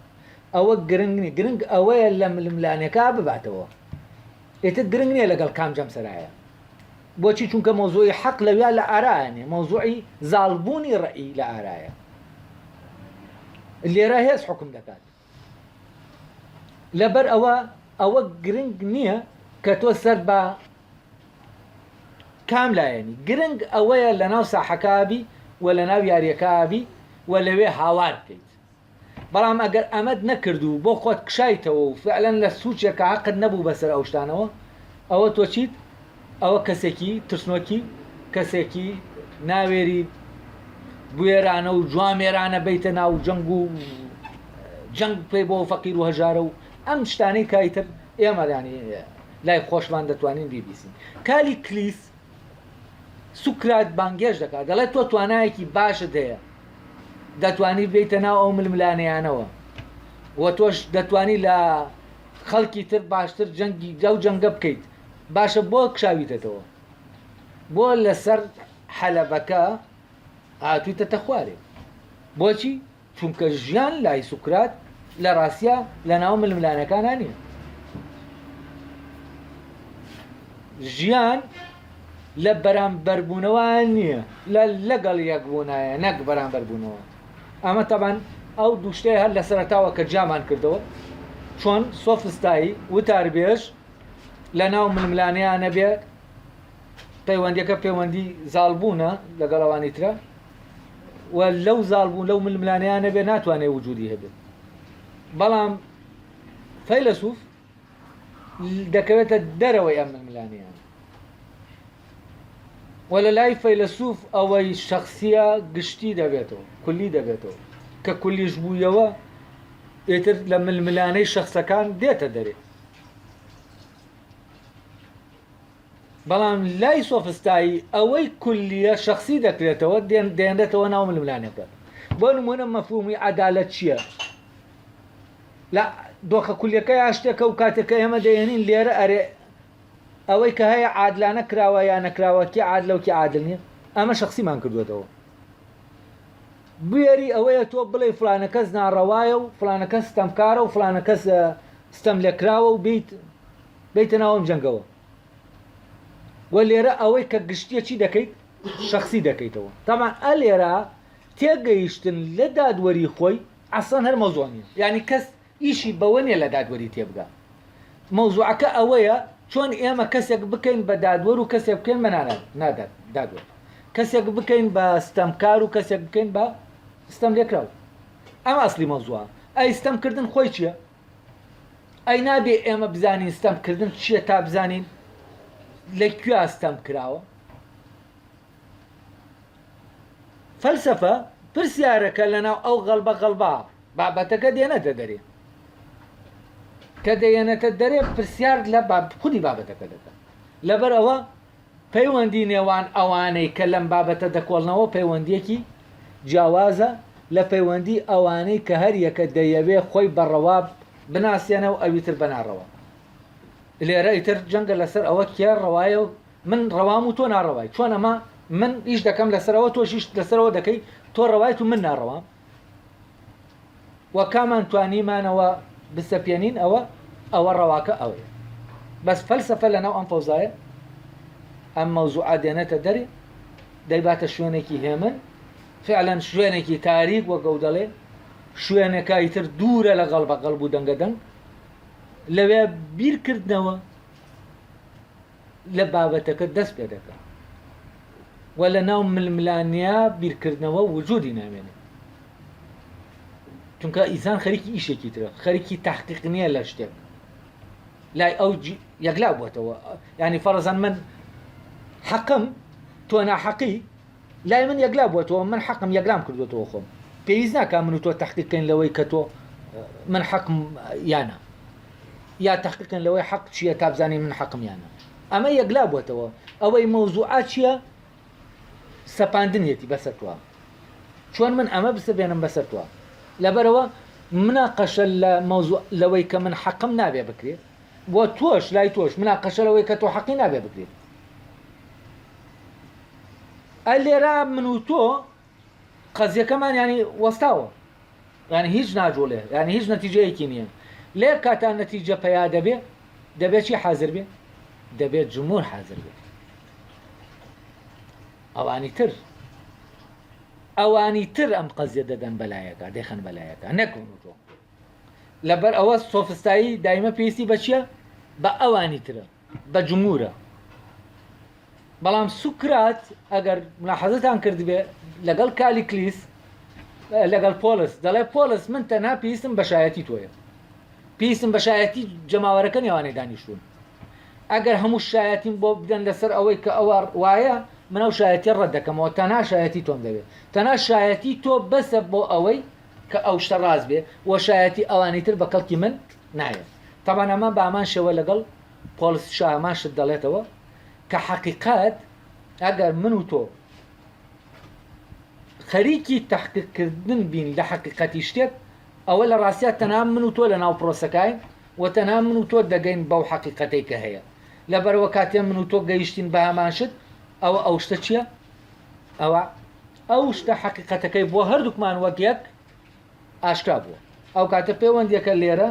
ئەوە گرنگنی گرنگ ئەوەیە لە ململانەکە بباتەوە ئیتر گرنگ نییە لەگەڵ کام جەمسەرایە بۆچی چونکە مۆزوعی حەق لەویا لە ئارایانێ مۆزوعی زاڵبوونی ڕەئی لە ئارایە لێرە هێز حکم دەکات لەبەر ئەوە گرنگ نییە کە تۆ سەر بە کام لایەنی گرنگ ئەوەیە لە ناو ساحەکابی و لە ناو یاریەکابی و لەوێ هاوار بکەیت بەڵام ئەگەر ئەمەد نەکردو بۆ خۆت کشایتەوە و فعلەن لە سوچێکە حەقت نەبوو بەسەر ئەو شتانەوە ئەوە تۆ چیت ئەوە کەسێکی ترسنۆکی کەسێکی ناوێری بوێرانە و جوامێرانە بیتە ناو جەنگ و جەنگ پێی بۆ فەقیر و هەژارە و ئەم شتانەی کایتر ئێمەیانی لای خۆشمان دەتوانین بیبیسین کالیکلیس سوکرات بانگێش دەکات دەڵێت تۆ توانایەکی باشت هەیە دەتوانی بیتە ناو ئەو ململانەیانەوە و تۆش دەتوانی لە خەڵکی تر باشتر جەنگی ئەو جەنگە بکەیت باشە بۆ کشاویتەوە بۆ لەسەر حەلەبەکە هاتوویتە خوارێ بۆچی چونکە ژیان لای سوکرات لە ڕاستیە لە ناو ململانەکانە نییە ژیان لە بەرامبەربوونەوە نییە لەگەڵ یەکبوونایە نەک بەرامبەربوونەوە ئەمە تەبان ئەو دوو شتەیە هەر لە سەرەتاوە کە جامان کردەوە چۆن سۆفستایی وتاربێژ لە ناو ململانەیانە بێت پەیوەندیەکە پەیوەندی زاڵبوونە لەگەڵەوانی ترە و لەو زاڵبوون لەو ململانەیانە بێ ناتوانێت وجودی هەبێت بەڵام فەیلسوف دەکەوێتە دەرەوەی ئەم ململانەیان و لە لای فەیلسوف ئەوەی شەخسیە گشتی دەبێتەوە کولی دەبێتەوە کە کولیش بوویەوە ئێتر لە ململانەی شەخسەکان دێتە دەرێ بەڵام لای سۆفستایی ئەوەی کولیە شخصی دەکرێتەوە دێنێتەوە ناو ململانەکە بۆ نمونە مەفهومی عەدالەت چییە لە دۆخە کولیەکە یا شتێکە و کاتێکە ئێمە دەێنین لێرە ئەرێ ئەوەی کە هەیە عادلانە کراوە یا نەکراوە کی عادلە و کی عادل نییە ئەمە شخصیمان کردوێتەوە بێری ئەوەیە تۆ بڵێ فلانە کەس ناڕەوایە و فلانە کەس ستەمکارە و فلانە کەس ستەم لێکراوە و بیتە ناوەم جەنگەوە و لێرە ئەوەی کە گشتیە چی دەکەیت شخصی دەکەیتەوە تامان ئە لێرە تێگەیشتن لە دادوەری خۆی ئەسڵەن هەر مەوزوع نیە یعنی کەس ئیشی بەوە نیە لە دادوەری تێبگا مەوزوعەکە ئەوەیە چۆن ئێمە کەسێک بکەین بە دادوەر و کەسێک بکەین بە نادات دادوەر کەسێک بکەین بە ستەمکار و کەسێک بکەین بە ستەم لێکراو ئەمە ئەسلی مەوزوعە ئەی ستەمکردن خۆی چییە ئەی نابێ ئێمە بزانین ستەمکردن چییە تا بزانین لەکوێ ستەم کراوە فەلسەفە پرسیارەکە لەناو ئەو غەڵبە بابەتەکە دێنێتە دەرێ کە دەیەنێتە دەرێ پرسیار لە خودی بابەتەکە دەکات لەبەر ئەوە پەیوەندی نێوان ئەوانەی کە لەم بابەتە دەکۆڵنەوە پەیوەندیەکی جیاوازە لە پەیوەندی ئەوانەی کە هەر یەکە دەیەوێ خۆی بەڕەوا بناسیێنە و ئەویتر بەناڕەوە لێرە ئیتر جەنگە لەسەر ئەوە کێ ڕەوایە و من ڕەوام و تۆ ناڕەوای چۆن ئەمە من ئیش دەکەم لەسەرەوە تۆشیش لەسەرەوە دەکەی تۆ ڕەوایت و من ناڕەوام وە کامان توانیمانەوە بسەپێنین ئەوە ڕەواکە ئەوەیە بەس فەلسەفە لەناو ئەم فەوزایە ئەم مەوزوعە دێنێتە دەرێ دەیباتە شوێنێکی هێمن فعلەن شوێنێکی تاریک وەگەو دەڵێ شوێنێکە ئیتر دوورە لە غەڵبە غەڵب و دەنگەدەنگ لەوێ بیرکردنەوە لە بابەتەکە دەست پێ دەکە و لە ناو ململانیا بیرکردنەوە وجودی نامێنێت چونکە ئینسان خەریکی ئیشێکی ترە خەریکی تحقیق نییە لە شتێک لای ئەو یەکلا بووەتەوە ینی فەرزان من حەقم تۆ ناحەقی لای من یەکلا بووەتەوە من حەقم یەکلام کردوێتەوە خۆم پێویست ناکە من و تۆ تحقیقکەین لەوەی کە تۆ من حەقم یانە یا تحقیقکەن لەوەی حەق چییە تا بزانێ من حەقم یانە ئەمە یەکلا بووەتەوە ئەوەی مەوزوعات چییە سەپاندنێتی بەسەر توە چۆن من ئەمە بسەبێنم بەسەر توە لەبەرەوە مناقەشە لە مەوزوع لەوەی کە من حەقم نابێ بکرێت بۆ تۆش لای تۆش مناقەشە لەوەی کە تۆ حەقی نابێ بکرێت لێرە من و تۆ قەزیەکەمان ینی وەستاوە ینی هیچ ناجۆڵێ ینی هیچ نەتیجەیەکی نییە لێ کاتان نەتیجە پەیا دەبێت چی حازر بێ دەبێت جمهور حازر بێت ئەوانی تر ئەم قەزیە دەدەن بەلایەکە دەیخەن بەلایەکە نەکەون تۆ لەبەر ئەوە سۆفستایی دایمە پێویستی بە چییە بە ئەوانی ترە بە جمهورە بەڵام سوکرات ئەگەر ملاحەزەتان کردبێ لەگەڵ کالیکلیس لەگەڵ پۆلس دەڵێ پۆلس من تەنها پێویستم بەشایەتی تۆیە پێویستم بەشایەتی جەماوەرەکە نێوانەی دانیشتوون ئەگەر هەموو شایەتیم بۆ بدەن لەسەر ئەوەی کە ئەوە وایە من ئەو شایەتی ڕەت دەکەمەوە تەنها شایەتی تۆم دەبێت تەنها شایەتی تۆ بەسە بۆ ئەوەی کە ئەو شتە ڕاست بێ وە شایەتی ئەوانی تر بە کەڵکی من نایێت تەبان ئەمە بامان شەوە لەگەڵ پۆلس شامان شت دەڵێتەوە کە حەقیقەت ئەگەر من و تۆ خەریکی تحقیقکردن بین لە حەقیقەتی شتێک ئەوە لە ڕاستیات تەنها من و تۆ لە ناو پرۆسەکەین و تەنها من و تۆ دەگەین بەو حەقیقەتەی کە هەیە لەبەرەوە کاتێ من و تۆ گەیشتین بە هەمان شت ئەو شتە چییە ئەو شتە حەقیقەتەکەی بۆ هەردووکمان وەک یەک ئاشکرا بووە ئەو کاتە پەیوەندیەکە لێرە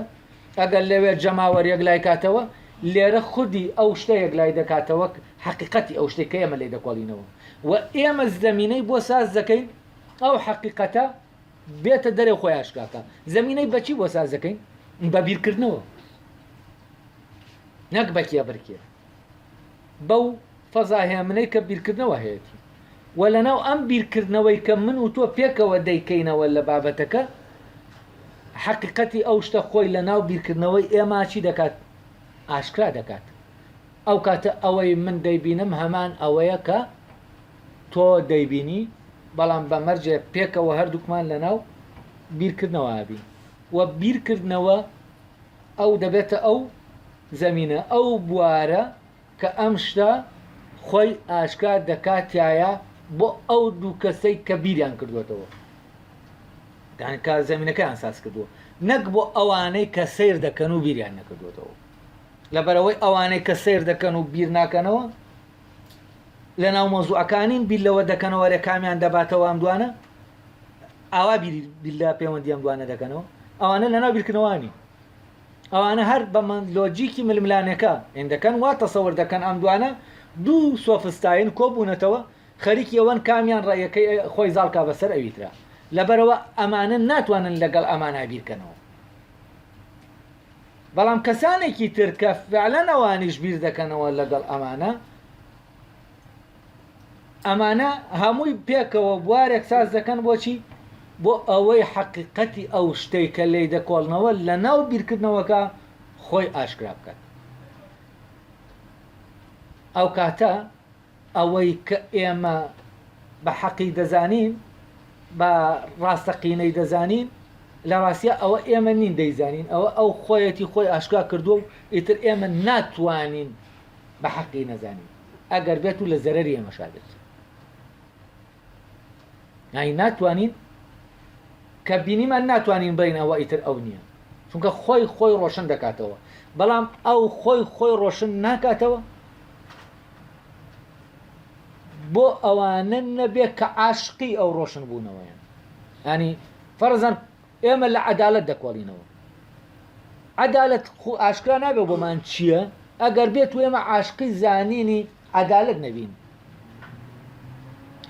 ئەگەر لەوێ جەماوەر یەکلای کاتەوە لێرە خودی ئەو شتە یەکلای دەکاتەوە حەقیقەتی ئەو شتێک کە ئێمە لێ دەکۆڵینەوە و ئێمە زەمینەی بۆ ساز دەکەین ئەو حەقیقەتە بێتە دەرێ خۆی ئاشکراکە زەمینەی بەچی بۆ ساز دەکەین بە بیرکردنەوە نەک بەکیە بڕکێ بەو فەزاهێمنەی کە بیرکردنەوە هەیەی و لەناو ئەم بیرکردنەوەی کە من و تۆ پێکەوە دەیکەینەوە لە بابەتەکە حەقیقەتی ئەو شتە خۆی لە ناو بیرکردنەوەی ئێمە چی دەکات ئاشکرا دەکات ئەو کاتە ئەوەی من دەیبینم هەمان ئەوەیە کە تۆ دەیبینی بەڵام بە مەرجێ پێکەوە هەردووکمان لە ناو بیرکردنەوە بین و بیرکردنەوە ئەو دەبێتە ئەو زەمینە ئەو بوارە کە ئەم شتە خۆی ئاشکار دەکاتایە بۆ ئەو دوو کەسەی کە بیریان کردوێتەوە کە زەمینەکەیان ساز کردووە نەک بۆ ئەوانەی کە سیر دەکەن و بیریان نەکردوێتەوە لەبەرەوەی ئەوانەی کە سیر دەکەن و بیر ناکەنەوە لە ناو مۆزوعەکانین بیلەوە دەکەنەوە ڕێکامیان دەباتەوە ئەم دوانە ئاوا بیللا پەیوەندی ئەم دوانە دەکەنەوە ئەوانە لە ناو بیرکردنەوەی ئەوانە هەر بە لۆجیکی ململانەکە هێندەکەن وا تەسەوەر دەکەن ئەم دوانە دوو سۆفستاین کۆبوونەتەوە خەریکی ئەوەن کامیان ڕێیەکەی خۆی زاڵکا بەسەر ئەویترا لەبەرەوە ئەمانە ناتوانن لەگەڵ ئەمانە بیرکەنەوە بەڵام کەسانێکی تر کە فعلەن ئەوانیش بیر دەکەنەوە لەگەڵ ئەمانە هەمووی پێکەوە بوارێک ساز دەکەن بۆچی بۆ ئەوەی حەقیقەتی ئەو شتەی کە لێی دەکۆڵنەوە لە ناو بیرکردنەوەکە خۆی ئاشکرا بکات ئەو کاتە ئەوەی کە ئێمە بە حەقی دەزانین بە ڕاستەقینەی دەزانین لە ڕاستیە ئەوە ئێمە نین دەیزانین ئەو خۆیەتی خۆی ئاشکرا کردووە و ئیتر ئێمە ناتوانین بە حەقی نەزانین ئەگەر بێت و لە زەرەری ئێمە شادێت ناتوانین کە بینیمان ناتوانین بین ئەوە ئیتر ئەو نییە چونکە خۆی ڕۆشن دەکاتەوە بەڵام ئەو خۆی ڕۆشن ناکاتەوە بۆ ئەوانە نەبێت کە عاشقی ئەو ڕۆشن بوونەوەیان ینی فەرزەن ئێمە لە عەدالەت دەکۆڵینەوە عەدالەت ئاشکرا نابێت بۆمان چییە ئەگەر بێت و ئێمە عاشقی زانینی عەدالەت نەبین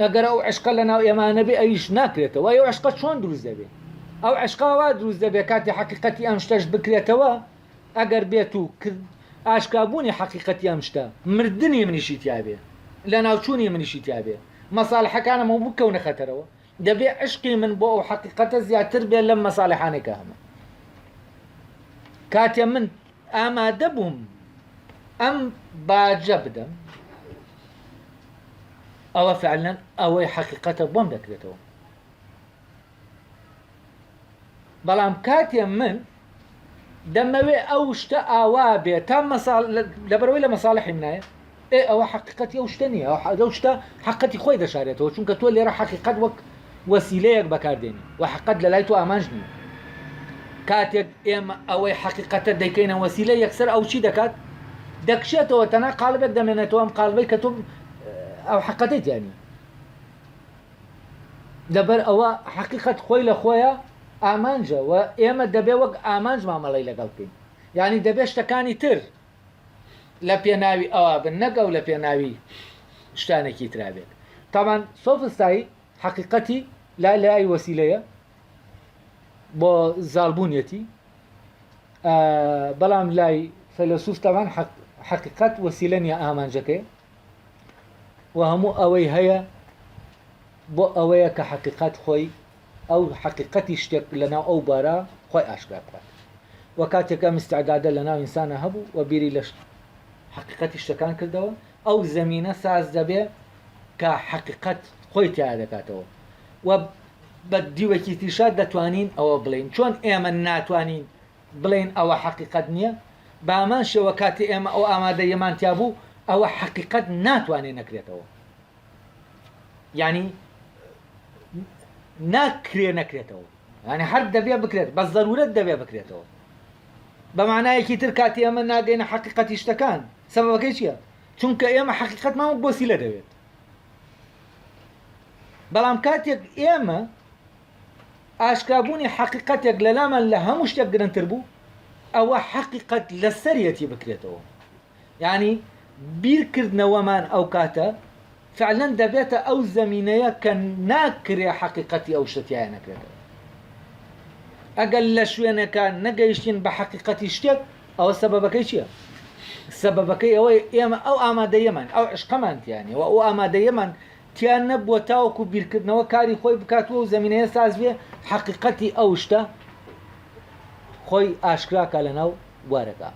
ئەگەر ئەو عشقە لە ناو ئێمانە بێ ئەویش ناکرێتەوە ئەو عشقە چۆن دروست دەبێت ئەو عشقاوا دروست دەبێت کاتی حەقیقەتی ئەم شتەش بکرێتەوە ئەگەر بێت و ئاشکابوونی حەقیقەتی ئەم شتە مردنی منیشی تیابێ لە ناوچوونی منیشی تیابێ مەساڵحەکانەمە بکەونە خەتەرەوە دەبێ عشقی من بۆ ئەو حەقیقەتە زیاتر بێت لەم مەساڵحانێکە هەمە کاتێ من ئامادە بووم ئەم باجە بدەم ئەوە فعلەن ئەوەی حەقیقەتە بۆم دەکرێتەوە بەڵام کاتێ من دەمەوێ ئەو شتە ئاوا بێت تا لەبەرەوەی لە مەساڵحی منایە ئەوە حەقیقەتی ئەو شتە نییە ئەو شتە حەقەتی خۆی دەشارێتەوە چونکە تۆ لێرە حەقیقەت وەک وەسیلەیەک بەکاردێنی و حەقەت لە لای تۆ ئامانج نییە کاتێک ئێمە ئەوەی حەقیقەتە دەیکەینە وەسیلە یەکسەر ئەو چی دەکات دەکشێتەوە تەنها قالبێک دەمێنێتەوە ئەم قالبەی کە تۆ ئەو حەقەتەی تیانی لەبەر ئەوە حەقیقەت خۆی لە خۆیە ئامانجە و ئێمە دەبێ وەک ئامانج مامەڵەی لەگەڵ بکەین یعنی دەبێ شتەکانی تر لە پێناوی ئەوە بن نەگەو لە پێناوی شتانێکی ترابێت تاوان سۆفستایی حەقیقەتی لا لای وەسیلەیە بۆ زالبوونیەتی بەڵام لای فەیلسوف تاوان حەقیقەت وەسیلە نیە ئامانجەکەی و هەموو ئەوەی هەیە بۆ ئەوەیە کە حەقیقەت خۆی ئەو حەقیقەتی شتێک لەناو ئەو بارە خۆی ئاشکرا بکات و کاتێک ئەم استعدادە لەناو ئینسانە هەبوو و بیری لە حەقیقەتی شتەکان کردەوە ئەو زەمینە ساز دەبێ کە حەقیقەت خۆی تیا دەکاتەوە و بە دیوەکی تیشات دەتوانین ئەوە بڵین چۆن ئێمە ناتوانین بڵین ئەوە حەقیقەت نییە بامان شەوە کاتی ئێمە ئەو ئامادەیەمان تیا بوو ئەوە حەقیقەت ناتوانێت نەکرێتەوە یعنی ناکرێ نەکرێتەوە ینی هەر دەبێ بکرێت بە زەرورەت دەبێ بکرێتەوە بە معنایەکی تر کاتی ئەمە ناگەینە حەقیقەتی شتەکان سەبەبەکەی چییە چونکە ئێمە حەقیقەتمان وەک بۆسیلە دەوێت بەڵام کاتێک ئێمە ئاشکرابوونی حەقیقەتێک لەلامان لە هەموو شتێک گرنگتر بوو ئەوە حەقیقەت لەسەرەتی بکرێتەوە یعنی بیرکردنەوەمان ئەو کاتە فعلەن دەبێتە ئەو زەمینەیە کە ناکرێ حەقیقەتی ئەو شتیایە نەکرێتەوە ئەگەر لە شوێنەکە نەگەیشتین بە حەقیقەتی شتێک ئەوە سەبەبەکەی چییە سەبەبەکەی ئەوەی ئێمە ئەو ئامادەیەمان ئەو عشقەمان تیانێ و ئەو ئامادەیەمان تیان نەبووە تاوەکو بیرکردنەوە کاری خۆی بکاتوە و زەمینەیە سازبێ حەقیقەتی ئەو شتە خۆی ئاشکراکە لەناو بوارەکە